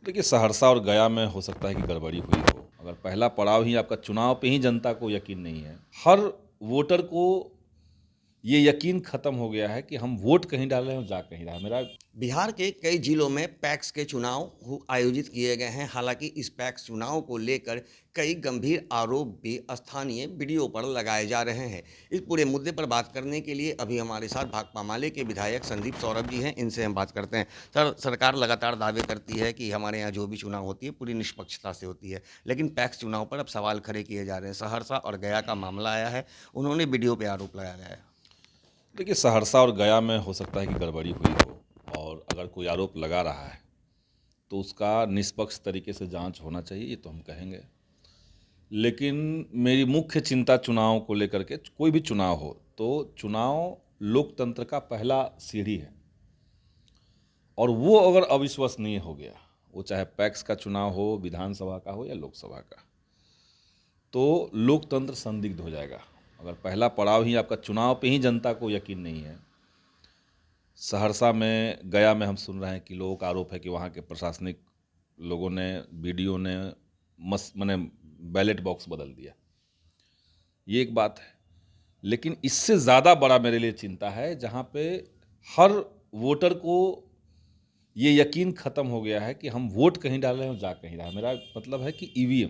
देखिए, सहरसा और गया में हो सकता है कि गड़बड़ी हुई हो। अगर पहला पड़ाव ही आपका चुनाव पे ही जनता को यकीन नहीं है, हर वोटर को ये यकीन खत्म हो गया है कि हम वोट कहीं डाल रहे हैं और जा कहीं रहा है। मेरा बिहार के कई जिलों में पैक्स के चुनाव आयोजित किए गए हैं। हालांकि इस पैक्स चुनाव को लेकर कई गंभीर आरोप भी स्थानीय वीडियो पर लगाए जा रहे हैं। इस पूरे मुद्दे पर बात करने के लिए अभी हमारे साथ भाकपा माले के विधायक संदीप सौरभ जी हैं। इनसे हम बात करते हैं। सर, सरकार लगातार दावे करती है कि हमारे यहाँ जो भी चुनाव होती है पूरी निष्पक्षता से होती है, लेकिन पैक्स चुनाव पर अब सवाल खड़े किए जा रहे हैं। सहरसा और गया का मामला आया है, उन्होंने वीडियो पर आरोप लगाया है। देखिए, सहरसा और गया में हो सकता है कि गड़बड़ी हुई हो, और अगर कोई आरोप लगा रहा है तो उसका निष्पक्ष तरीके से जांच होना चाहिए, ये तो हम कहेंगे। लेकिन मेरी मुख्य चिंता चुनाव को लेकर के, कोई भी चुनाव हो तो चुनाव लोकतंत्र का पहला सीढ़ी है, और वो अगर अविश्वसनीय हो गया, वो चाहे पैक्स का चुनाव हो, विधानसभा का हो या लोकसभा का, तो लोकतंत्र संदिग्ध हो जाएगा। अगर पहला पड़ाव ही आपका चुनाव पे ही जनता को यकीन नहीं है। सहरसा में, गया में हम सुन रहे हैं कि लोगों का आरोप है कि वहाँ के प्रशासनिक लोगों ने, बीडीओ ने माने बैलेट बॉक्स बदल दिया। ये एक बात है, लेकिन इससे ज़्यादा बड़ा मेरे लिए चिंता है जहाँ पे हर वोटर को ये यकीन ख़त्म हो गया है कि हम वोट कहीं डाल रहे हैं और जा कहीं रहा है। मेरा मतलब है कि ईवीएम,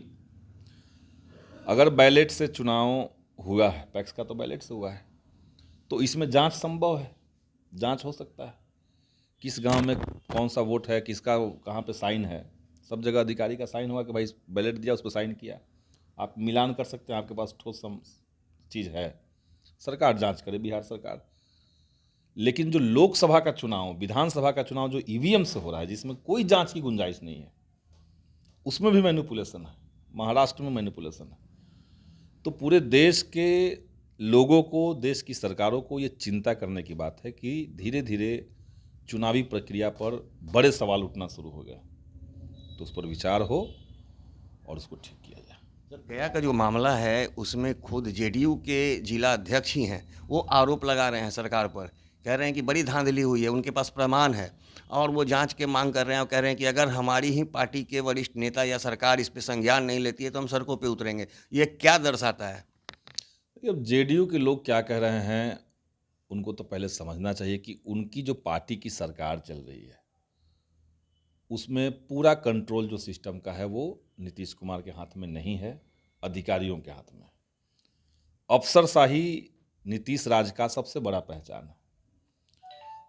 अगर बैलेट से चुनाव हुआ है, पैक्स का तो बैलेट से हुआ है, तो इसमें जांच संभव है, जांच हो सकता है। किस गांव में कौन सा वोट है, किसका कहाँ पे साइन है, सब जगह अधिकारी का साइन हुआ कि भाई बैलेट दिया, उस पर साइन किया। आप मिलान कर सकते हैं, आपके पास ठोस चीज़ है, सरकार जांच करे, बिहार सरकार। लेकिन जो लोकसभा का चुनाव, विधानसभा का चुनाव जो ईवीएम से हो रहा है, जिसमें कोई जांच की गुंजाइश नहीं है, उसमें भी मैनिपुलेशन है। महाराष्ट्र में मैनिपुलेशन है। तो पूरे देश के लोगों को, देश की सरकारों को ये चिंता करने की बात है कि धीरे धीरे चुनावी प्रक्रिया पर बड़े सवाल उठना शुरू हो गया। तो उस पर विचार हो और उसको ठीक किया जाए। सर, गया का जो मामला है उसमें खुद जेडीयू के जिला अध्यक्ष ही हैं, वो आरोप लगा रहे हैं सरकार पर। कह रहे हैं कि बड़ी धांधली हुई है, उनके पास प्रमाण है, और वो जांच के मांग कर रहे हैं और कह रहे हैं कि अगर हमारी ही पार्टी के वरिष्ठ नेता या सरकार इस पे संज्ञान नहीं लेती है तो हम सड़कों पे उतरेंगे। ये क्या दर्शाता है? देखिए, अब जेडीयू के लोग क्या कह रहे हैं, उनको तो पहले समझना चाहिए कि उनकी जो पार्टी की सरकार चल रही है, उसमें पूरा कंट्रोल जो सिस्टम का है वो नीतीश कुमार के हाथ में नहीं है, अधिकारियों के हाथ में। अफसरशाही नीतीश राज का सबसे बड़ा पहचान है।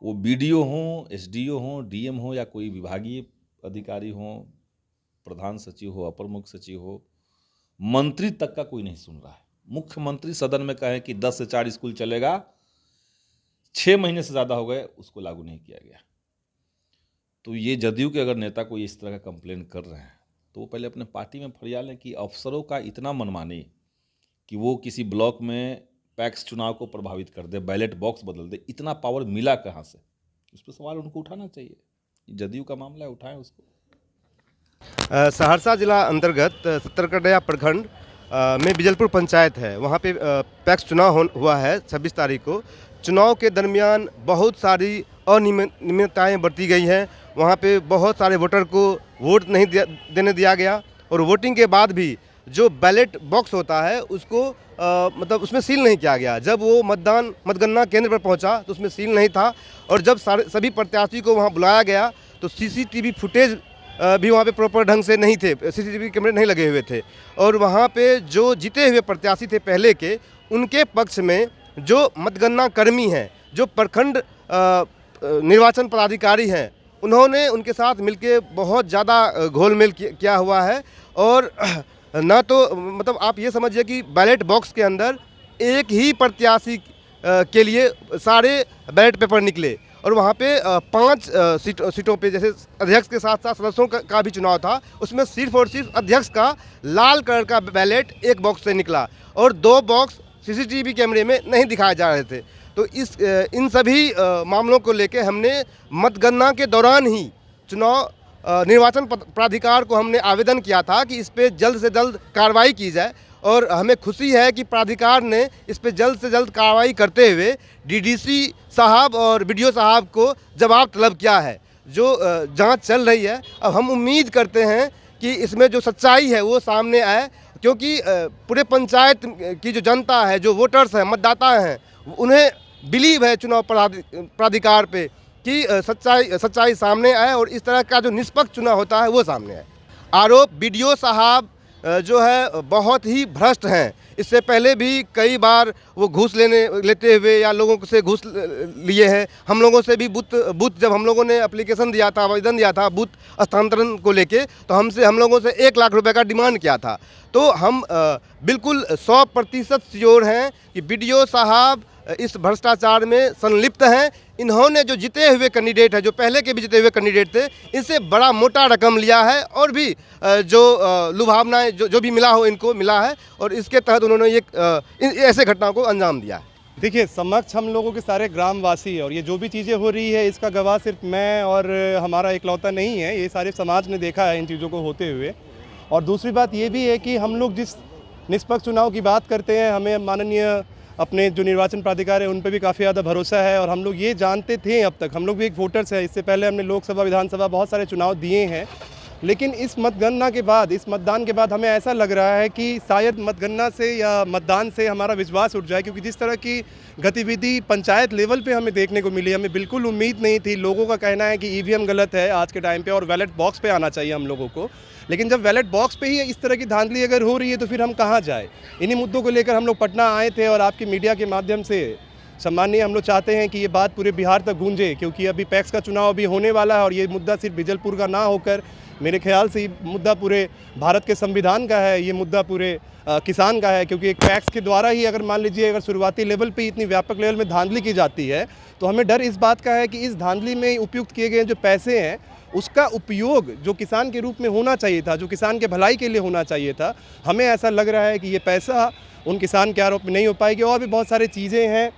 वो बीडीओ हों, एसडीओ हों, डीएम हो, या कोई विभागीय अधिकारी हों, प्रधान सचिव हो, अपर मुख्य सचिव हो, मंत्री तक का कोई नहीं सुन रहा है। मुख्यमंत्री सदन में कहें कि 10 से 4 स्कूल चलेगा, 6 महीने से ज़्यादा हो गए, उसको लागू नहीं किया गया। तो ये जदयू के अगर नेता कोई इस तरह का कंप्लेन कर रहे हैं, तो वो पहले अपने पार्टी में फरियाद लें कि अफसरों का इतना मनमानी कि वो किसी ब्लॉक में पैक्स चुनाव को प्रभावित कर दे, बैलेट बॉक्स बदल दे, इतना पावर मिला कहाँ से? उस पर सवाल उनको उठाना चाहिए। जदयू का मामला है, उठाएं उसको। सहरसा जिला अंतर्गत सत्तरकड़िया प्रखंड में बिजलपुर पंचायत है। वहाँ पे पैक्स चुनाव हुआ है 26 तारीख को। चुनाव के दरमियान बहुत सारी अनियमितताएं बरती गई हैं। वहाँ पे बहुत सारे वोटर को वोट नहीं देने दिया गया, और वोटिंग के बाद भी जो बैलेट बॉक्स होता है उसको मतलब उसमें सील नहीं किया गया। जब वो मतगणना केंद्र पर पहुंचा तो उसमें सील नहीं था, और जब सभी प्रत्याशी को वहां बुलाया गया तो सीसीटीवी फुटेज भी वहाँ पे प्रॉपर ढंग से नहीं थे, सीसीटीवी कैमरे नहीं लगे हुए थे। और वहाँ पे जो जीते हुए प्रत्याशी थे पहले के, उनके पक्ष में जो मतगणना कर्मी हैं, जो प्रखंड निर्वाचन पदाधिकारी हैं, उन्होंने उनके साथ मिलके बहुत ज़्यादा घोलमेल किया हुआ है। और ना तो मतलब आप ये समझिए कि बैलेट बॉक्स के अंदर एक ही प्रत्याशी के लिए सारे बैलेट पेपर निकले, और वहाँ पे 5 सीटों पे, जैसे अध्यक्ष के साथ साथ सदस्यों का भी चुनाव था, उसमें सिर्फ और सिर्फ अध्यक्ष का लाल कलर का बैलेट एक बॉक्स से निकला, और 2 बॉक्स सीसीटीवी कैमरे में नहीं दिखाए जा रहे थे। तो इन सभी मामलों को लेके हमने मतगणना के दौरान ही चुनाव निर्वाचन प्राधिकार को हमने आवेदन किया था कि इस पे जल्द से जल्द कार्रवाई की जाए, और हमें खुशी है कि प्राधिकार ने इस पे जल्द से जल्द कार्रवाई करते हुए डीडीसी साहब और बीडीओ साहब को जवाब तलब किया है। जो जांच चल रही है, अब हम उम्मीद करते हैं कि इसमें जो सच्चाई है वो सामने आए, क्योंकि पूरे पंचायत की जो जनता है, जो वोटर्स हैं, मतदाता हैं, उन्हें बिलीव है चुनाव प्राधिकार पे कि सच्चाई सामने आए और इस तरह का जो निष्पक्ष चुनाव होता है वो सामने आए। आरोप बीडीओ साहब जो है बहुत ही भ्रष्ट हैं। इससे पहले भी कई बार वो घूस लेते हुए या लोगों से घूस लिए हैं। हम लोगों से भी बूथ जब हम लोगों ने एप्लीकेशन दिया था, आवेदन दिया था बूथ स्थानांतरण को लेके, तो हम लोगों से 1 लाख रुपए का डिमांड किया था। तो हम बिल्कुल 100% श्योर हैं कि बीडीओ साहब इस भ्रष्टाचार में संलिप्त हैं। इन्होंने जो जीते हुए कैंडिडेट है, जो पहले के भी जीते हुए कैंडिडेट थे, इनसे बड़ा मोटा रकम लिया है और भी जो लुभावनाएं जो भी मिला हो इनको मिला है, और इसके तहत उन्होंने ये ऐसे घटनाओं को अंजाम दिया है। देखिए, समक्ष हम लोगों के सारे ग्रामवासी है और ये जो भी चीज़ें हो रही है इसका गवाह सिर्फ मैं और हमारा इकलौता नहीं है, ये सारे समाज ने देखा है इन चीज़ों को होते हुए। और दूसरी बात ये भी है कि हम लोग जिस निष्पक्ष चुनाव की बात करते हैं, हमें माननीय अपने जो निर्वाचन प्राधिकार है उन पर भी काफ़ी ज़्यादा भरोसा है। और हम लोग ये जानते थे, अब तक हम लोग भी एक वोटर्स हैं, इससे पहले हमने लोकसभा, विधानसभा बहुत सारे चुनाव दिए हैं, लेकिन इस मतगणना के बाद, इस मतदान के बाद हमें ऐसा लग रहा है कि शायद मतगणना से या मतदान से हमारा विश्वास उठ जाए, क्योंकि जिस तरह की गतिविधि पंचायत लेवल पे हमें देखने को मिली, हमें बिल्कुल उम्मीद नहीं थी। लोगों का कहना है कि ईवीएम गलत है आज के टाइम पे और बैलेट बॉक्स पे आना चाहिए हम लोगों को, लेकिन जब बैलेट बॉक्स पे ही इस तरह की धांधली अगर हो रही है तो फिर हम कहाँ जाए। इन्हीं मुद्दों को लेकर हम लोग पटना आए थे और आपकी मीडिया के माध्यम से सम्माननीय हम लोग चाहते हैं कि ये बात पूरे बिहार तक गूंजे, क्योंकि अभी पैक्स का चुनाव अभी होने वाला है और ये मुद्दा सिर्फ बीजलपुर का ना होकर मेरे ख्याल से ये मुद्दा पूरे भारत के संविधान का है, ये मुद्दा पूरे किसान का है। क्योंकि एक पैक्स के द्वारा ही अगर मान लीजिए अगर शुरुआती लेवल पे इतनी व्यापक लेवल में धांधली की जाती है, तो हमें डर इस बात का है कि इस धांधली में उपयुक्त किए गए जो पैसे हैं उसका उपयोग जो किसान के रूप में होना चाहिए था, जो किसान के भलाई के लिए होना चाहिए था, हमें ऐसा लग रहा है कि ये पैसा उन किसान के आरोप में नहीं हो पाएगी। और भी बहुत सारी चीज़ें हैं,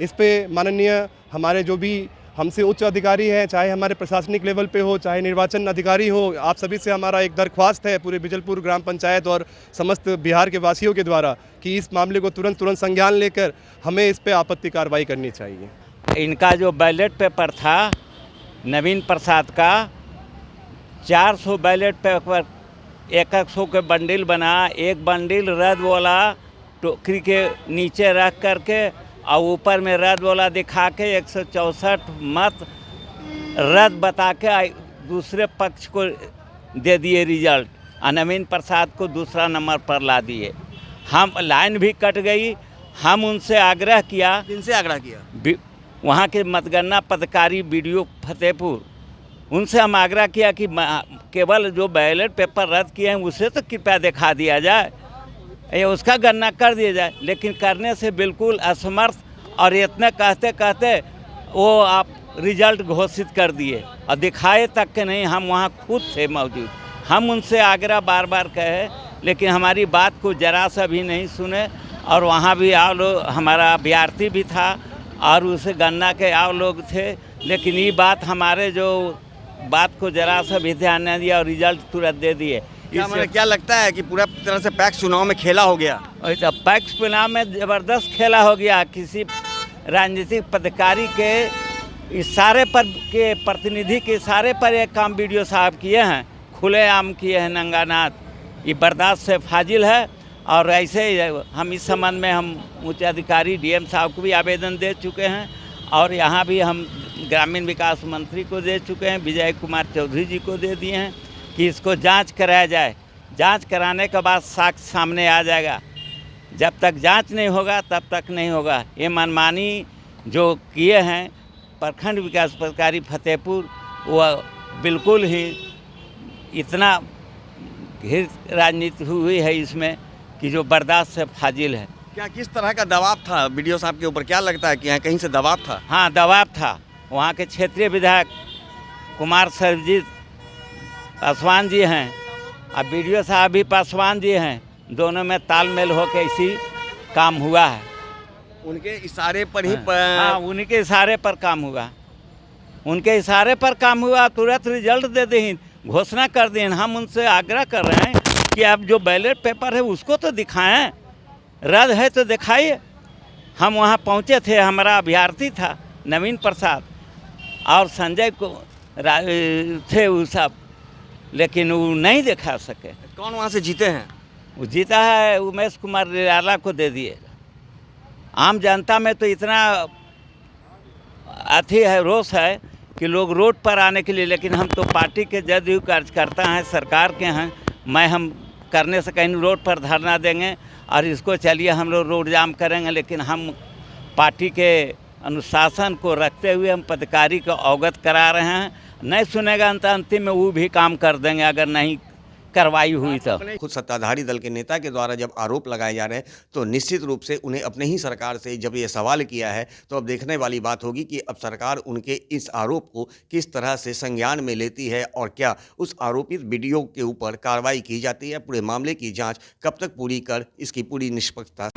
इस पे माननीय हमारे जो भी हमसे उच्च अधिकारी हैं, चाहे हमारे प्रशासनिक लेवल पे हो, चाहे निर्वाचन अधिकारी हो, आप सभी से हमारा एक दरख्वास्त है पूरे बीजलपुर ग्राम पंचायत और समस्त बिहार के वासियों के द्वारा कि इस मामले को तुरंत संज्ञान लेकर हमें इस पे आपत्ति कार्रवाई करनी चाहिए। इनका जो बैलेट पेपर था नवीन प्रसाद का, 400 बैलेट पेपर 100 के बंडल बना, एक बंडल रद्द वाला टोकरी के नीचे रख करके और ऊपर में रद्द वाला दिखा के 164 मत रद्द बता के दूसरे पक्ष को दे दिए रिजल्ट, और नवीन प्रसाद को दूसरा नंबर पर ला दिए। हम लाइन भी कट गई। हम उनसे आग्रह किया, किनसे आग्रह किया? वहाँ के मतगणना पदाधिकारी बीडीओ फतेहपुर, उनसे हम आग्रह किया कि केवल जो बैलेट पेपर रद्द किए हैं उसे तो कृपया दिखा दिया जाए, उसका गणना कर दिया जाए, लेकिन करने से बिल्कुल असमर्थ। और इतने कहते कहते वो आप रिजल्ट घोषित कर दिए और दिखाए तक के नहीं। हम वहाँ खुद थे मौजूद, हम उनसे आग्रह बार बार कहे, लेकिन हमारी बात को जरा सा भी नहीं सुने। और वहाँ भी आओ लोग, हमारा अभ्यर्थी भी था और उसे गणना के आओ लोग थे, लेकिन ये बात हमारे जो बात को जरा सा भी ध्यान नहीं दिया और रिजल्ट तुरंत दे दिए। क्या लगता है कि पूरा तरह से पैक्स चुनाव में खेला हो गया? तो पैक्स चुनाव में ज़बरदस्त खेला हो गया। किसी राजनीतिक पदाधिकारी के इशारे पर, के प्रतिनिधि के इशारे पर एक काम बीडीओ साहब किए हैं, खुलेआम किए हैं, नंगानाथ। ये बर्दाश्त से फाजिल है। और ऐसे हम इस संबंध में हम उच्च अधिकारी डीएम साहब को भी आवेदन दे चुके हैं और यहाँ भी हम ग्रामीण विकास मंत्री को दे चुके हैं, विजय कुमार चौधरी जी को दे दिए हैं कि इसको जांच कराया जाए। जांच कराने के बाद साक्ष्य सामने आ जाएगा। जब तक जांच नहीं होगा तब तक नहीं होगा। ये मनमानी जो किए हैं प्रखंड विकास पदाधिकारी फतेहपुर, वह बिल्कुल ही इतना घिर राजनीति हुई है इसमें कि जो बर्दाश्त से फाजिल है। क्या किस तरह का दबाव था बीडीओ साहब के ऊपर? क्या लगता है कि यहाँ कहीं से दबाव था? हाँ, दबाव था। वहाँ के क्षेत्रीय विधायक कुमार सर्वजीत पासवान जी हैं और बीडीओ साहब भी पासवान जी हैं, दोनों में तालमेल होकर इसी काम हुआ है। उनके इशारे पर ही हाँ, उनके इशारे पर काम हुआ। उनके इशारे पर काम हुआ, तुरंत रिजल्ट दे दें, घोषणा कर दें। हम उनसे आग्रह कर रहे हैं कि आप जो बैलेट पेपर है उसको तो दिखाएं, रद्द है तो दिखाइए। हम वहाँ पहुँचे थे, हमारा अभ्यर्थी था नवीन प्रसाद और संजय थे वो सब, लेकिन वो नहीं दिखा सके। कौन वहाँ से जीते हैं? वो जीता है उमेश कुमार निराला को दे दिए। आम जनता में तो इतना अथी है, रोष है कि लोग रोड पर आने के लिए, लेकिन हम तो पार्टी के जदयू कार्यकर्ता हैं, सरकार के हैं। हम करने से कहीं रोड पर धरना देंगे और इसको चलिए हम लोग रोड जाम करेंगे, लेकिन हम पार्टी के अनुशासन को रखते हुए हम पदाधिकारी को अवगत करा रहे हैं। नहीं सुनेगा तो अंतिम में वो भी काम कर देंगे अगर नहीं कार्रवाई हुई तो। खुद सत्ताधारी दल के नेता के द्वारा जब आरोप लगाए जा रहे हैं तो निश्चित रूप से उन्हें अपने ही सरकार से जब ये सवाल किया है तो अब देखने वाली बात होगी कि अब सरकार उनके इस आरोप को किस तरह से संज्ञान में लेती है और क्या उस आरोपित वीडियो के ऊपर कार्रवाई की जाती है। पूरे मामले की जांच कब तक पूरी कर इसकी पूरी निष्पक्षता